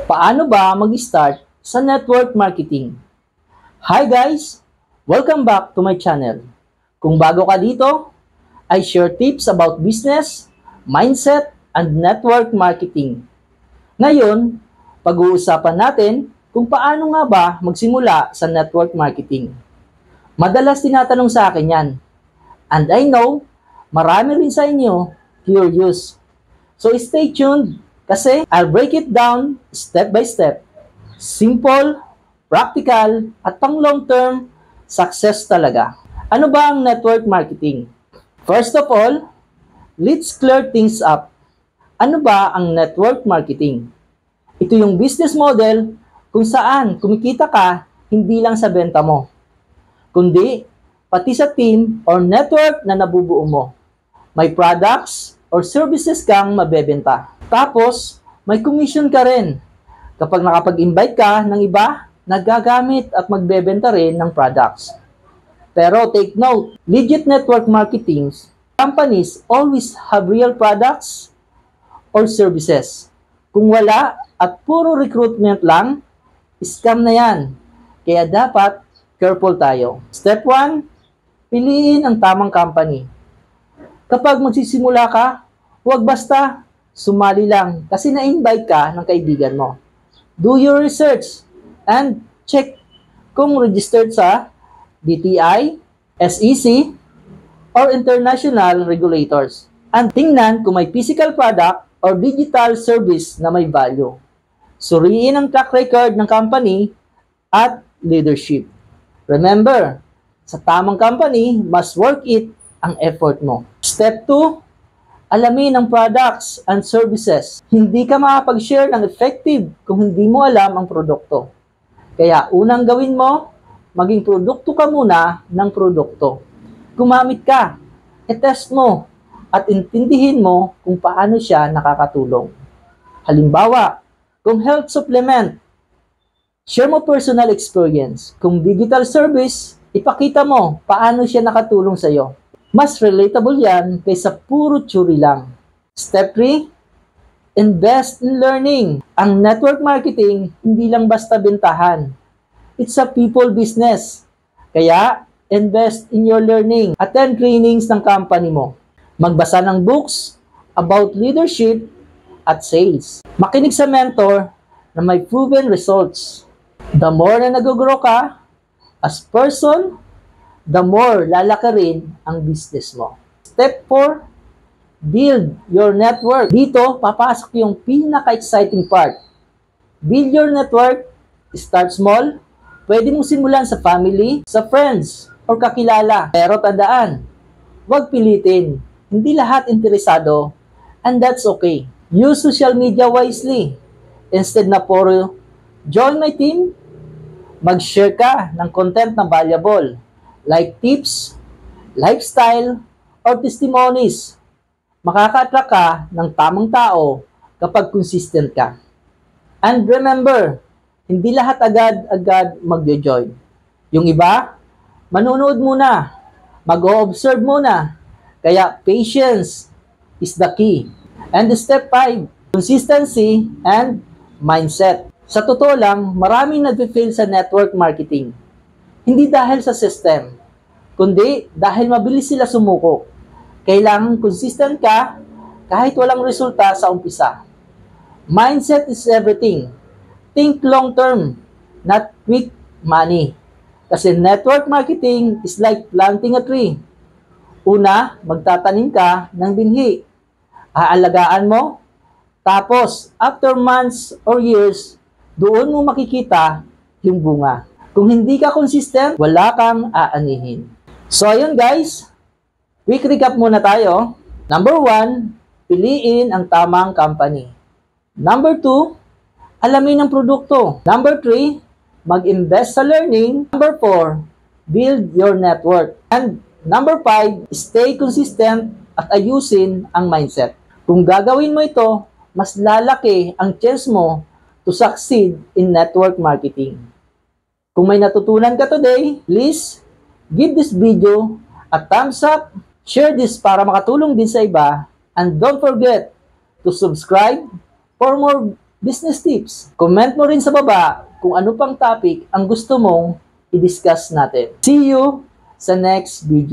Paano ba mag-start sa network marketing? Hi guys! Welcome back to my channel. Kung bago ka dito, I share tips about business, mindset, and network marketing. Ngayon, pag-uusapan natin kung paano nga ba magsimula sa network marketing. Madalas tinatanong sa akin yan. And I know, marami rin sa inyo curious. So stay tuned kasi I'll break it down step by step. Simple, practical, at pang long-term success talaga. Ano ba ang network marketing? First of all, let's clear things up. Ano ba ang network marketing? Ito yung business model kung saan kumikita ka hindi lang sa benta mo, kundi pati sa team or network na nabubuo mo. May products or services kang mabebenta. Tapos, may commission ka rin. Kapag nakapag-invite ka ng iba, nagagamit at magbebenta rin ng products. Pero take note, legit network marketing, companies always have real products or services. Kung wala at puro recruitment lang, scam na yan. Kaya dapat careful tayo. Step 1, piliin ang tamang company. Kapag magsisimula ka, huwag basta sumali lang kasi na-invite ka ng kaibigan mo. Do your research and check kung registered sa DTI, SEC, or international regulators. And tingnan kung may physical product or digital service na may value. Suriin ang track record ng company at leadership. Remember, sa tamang company, mas worth it ang effort mo. Step 2, alamin ang products and services. Hindi ka makapag-share ng effective kung hindi mo alam ang produkto. Kaya unang gawin mo, maging produkto ka muna ng produkto. Gumamit ka, i-test mo, at intindihin mo kung paano siya nakakatulong. Halimbawa, kung health supplement, share mo personal experience. Kung digital service, ipakita mo paano siya nakatulong sa iyo. Mas relatable yan kaysa puro theory lang. Step 3, invest in learning. Ang network marketing, hindi lang basta bentahan. It's a people business. Kaya, invest in your learning. Attend trainings ng company mo. Magbasa ng books about leadership at sales. Makinig sa mentor na may proven results. The more na nag-grow ka as person, the more lalaki rin ang business mo. Step 4, build your network. Dito, papasok yung pinaka-exciting part. Build your network, start small. Pwede mong simulan sa family, sa friends, or kakilala. Pero tandaan, huwag pilitin. Hindi lahat interesado, and that's okay. Use social media wisely. Instead na puro, join my team, mag-share ka ng content na valuable, like tips, lifestyle, or testimonies. Makaka-attract ka ng tamang tao kapag consistent ka. And remember, hindi lahat agad-agad mag-join. Yung iba, manunood muna, mag-o-observe muna. Kaya patience is the key. And step 5, consistency and mindset. Sa totoo lang, maraming nag-fail sa network marketing. Hindi dahil sa system, kundi dahil mabilis sila sumuko. Kailangan consistent ka kahit walang resulta sa umpisa. Mindset is everything. Think long term, not quick money. Kasi network marketing is like planting a tree. Una, magtatanim ka ng binhi. Aalagaan mo. Tapos, after months or years, doon mo makikita yung bunga. Kung hindi ka consistent, wala kang aanihin. So, ayun guys. Quick recap muna tayo. Number 1, piliin ang tamang company. Number 2, alamin ang produkto. Number 3, mag-invest sa learning. Number 4, build your network. And number 5, stay consistent at ayusin ang mindset. Kung gagawin mo ito, mas lalaki ang chance mo to succeed in network marketing. Kung may natutunan ka today, please give this video a thumbs up, share this para makatulong din sa iba, and don't forget to subscribe for more business tips. Comment mo rin sa baba kung ano pang topic ang gusto mong i-discuss natin. See you sa next video.